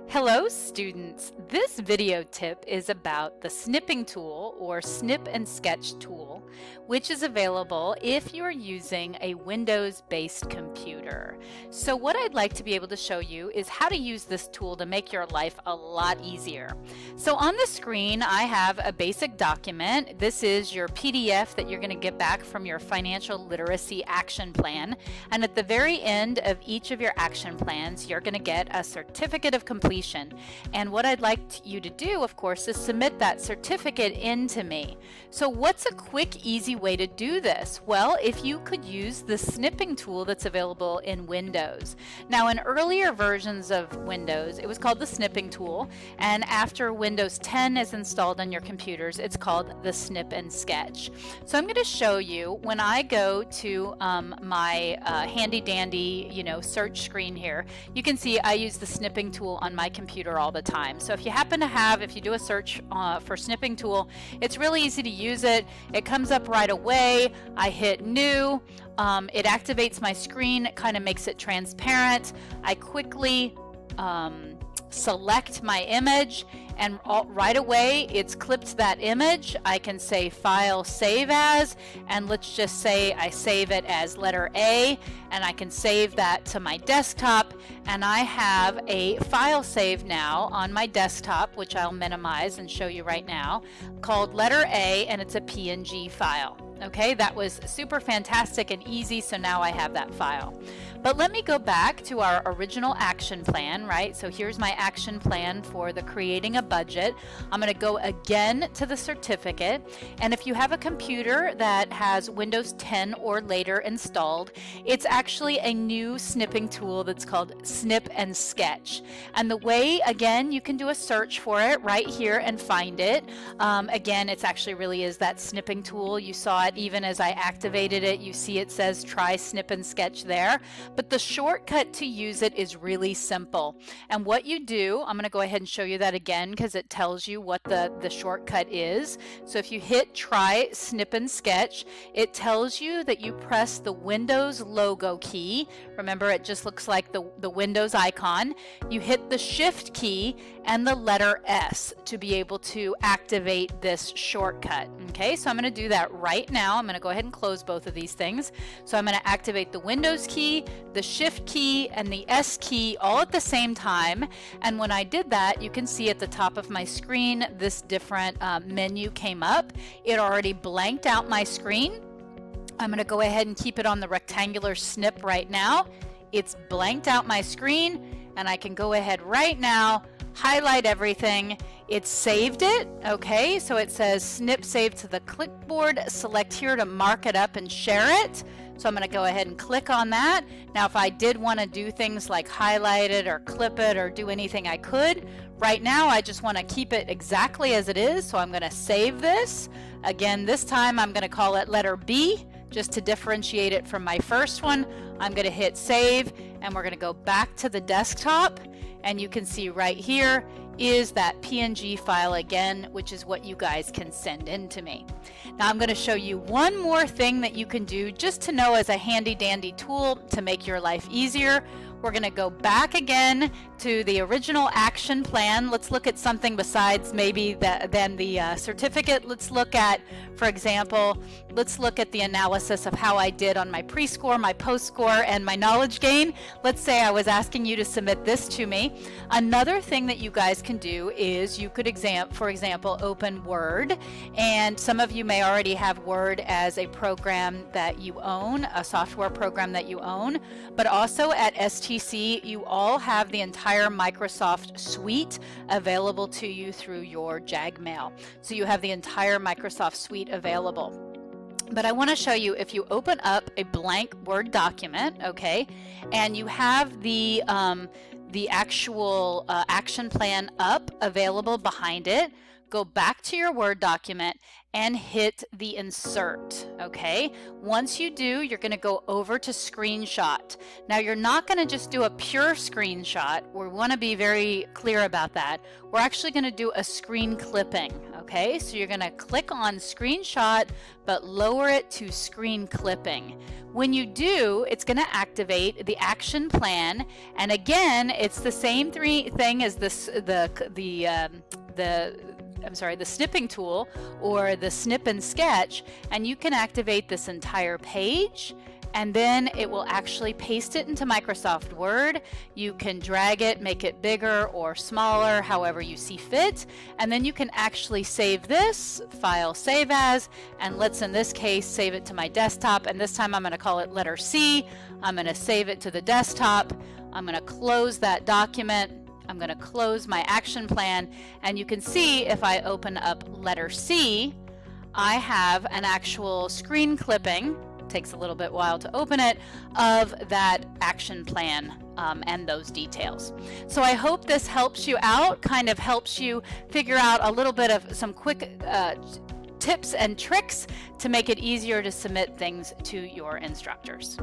Hello students! This video tip is about the snipping tool or snip and sketch tool, which is available if you're using a Windows-based computer. So what I'd like to be able to show you is how to use this tool to make your life a lot easier. So on the screen I have a basic document. This is your PDF that you're going to get back from your financial literacy action plan, and at the very end of each of your action plans you're going to get a certificate of completion. And what I'd like you to do, of course, is submit that certificate in to me. So what's a quick, easy way to do this? Well, if you could use the snipping tool that's available in Windows. Now, in earlier versions of Windows, it was called the snipping tool, and after Windows 10 is installed on your computers, it's called the snip and sketch. So I'm going to show you when I go to my handy dandy, search screen here. You can see I use the snipping tool on my computer all the time. So if you happen to have, if you do a search for snipping tool, it's really easy to use it. It comes up right away. I hit new. It activates my screen. It kind of makes it transparent. I quickly select my image, and right away it's clipped that image. I can say file save as, and let's just say I save it as letter A, and I can save that to my desktop, and I have a file save now on my desktop, which I'll minimize and show you right now, called letter A, and it's a PNG file. Okay, that was super fantastic and easy, so now I have that file. But let me go back to our original action plan, right? So here's my action plan for the creating a budget. I'm going to go again to the certificate, and if you have a computer that has Windows 10 or later installed, it's actually a new snipping tool that's called Snip and Sketch. And the way, again, you can do a search for it right here and find it. Again, it's actually really is that snipping tool. You saw it even as I activated it. You see it says try snip and sketch there. But the shortcut to use it is really simple. And what you do, I'm going to go ahead and show you that again because it tells you what the shortcut is. So if you hit try snip and sketch, it tells you that you press the Windows logo key. Remember, it just looks like the Windows icon. You hit the shift key and the letter S to be able to activate this shortcut. Okay, so I'm going to do that right now. I'm going to go ahead and close both of these things. So I'm going to activate the Windows key, the shift key, and the S key all at the same time. And when I did that, you can see at the top of my screen this different menu came up. It already blanked out my screen. I'm going to go ahead and keep it on the rectangular snip right now. It's blanked out my screen, and I can go ahead right now, highlight everything. It's saved it. Okay, so it says snip saved to the clipboard. Select here to mark it up and share it. So I'm going to go ahead and click on that. Now if I did want to do things like highlight it or clip it or do anything, I could. Right now I just want to keep it exactly as it is, so I'm going to save this. Again, this time I'm going to call it letter B just to differentiate it from my first one. I'm going to hit save, and we're going to go back to the desktop, and you can see right here is that PNG file again, which is what you guys can send in to me. Now I'm going to show you one more thing that you can do just to know as a handy dandy tool to make your life easier. We're going to go back again to the original action plan. Let's look at something besides maybe than the certificate. Let's look at, for example, let's look at the analysis of how I did on my pre-score, my post-score, and my knowledge gain. Let's say I was asking you to submit this to me. Another thing that you guys can do is you could, for example, open Word, and some of you may already have Word as a program that you own, a software program that you own, but also at STC you all have the entire Microsoft suite available to you through your JAG mail. So you have the entire Microsoft suite available. But I want to show you, if you open up a blank Word document, okay, and you have the actual action plan up available behind it, go back to your Word document and hit the insert. Okay, once you do, you're going to go over to screenshot. Now you're not going to just do a pure screenshot. We want to be very clear about that. We're actually going to do a screen clipping. Okay, so you're going to click on screenshot, but lower it to screen clipping. When you do, it's going to activate the action plan, and again, it's the same thing as the snipping tool or the snip and sketch, and you can activate this entire page, and then it will actually paste it into Microsoft Word. You can drag it, make it bigger or smaller, however you see fit, and then you can actually save this, file save as, and let's in this case save it to my desktop, and this time I'm going to call it letter C. I'm going to save it to the desktop. I'm going to close that document. I'm going to close my action plan, and you can see if I open up letter C, I have an actual screen clipping, takes a little bit while to open it, of that action plan and those details. So I hope this helps you out, kind of helps you figure out a little bit of some quick tips and tricks to make it easier to submit things to your instructors.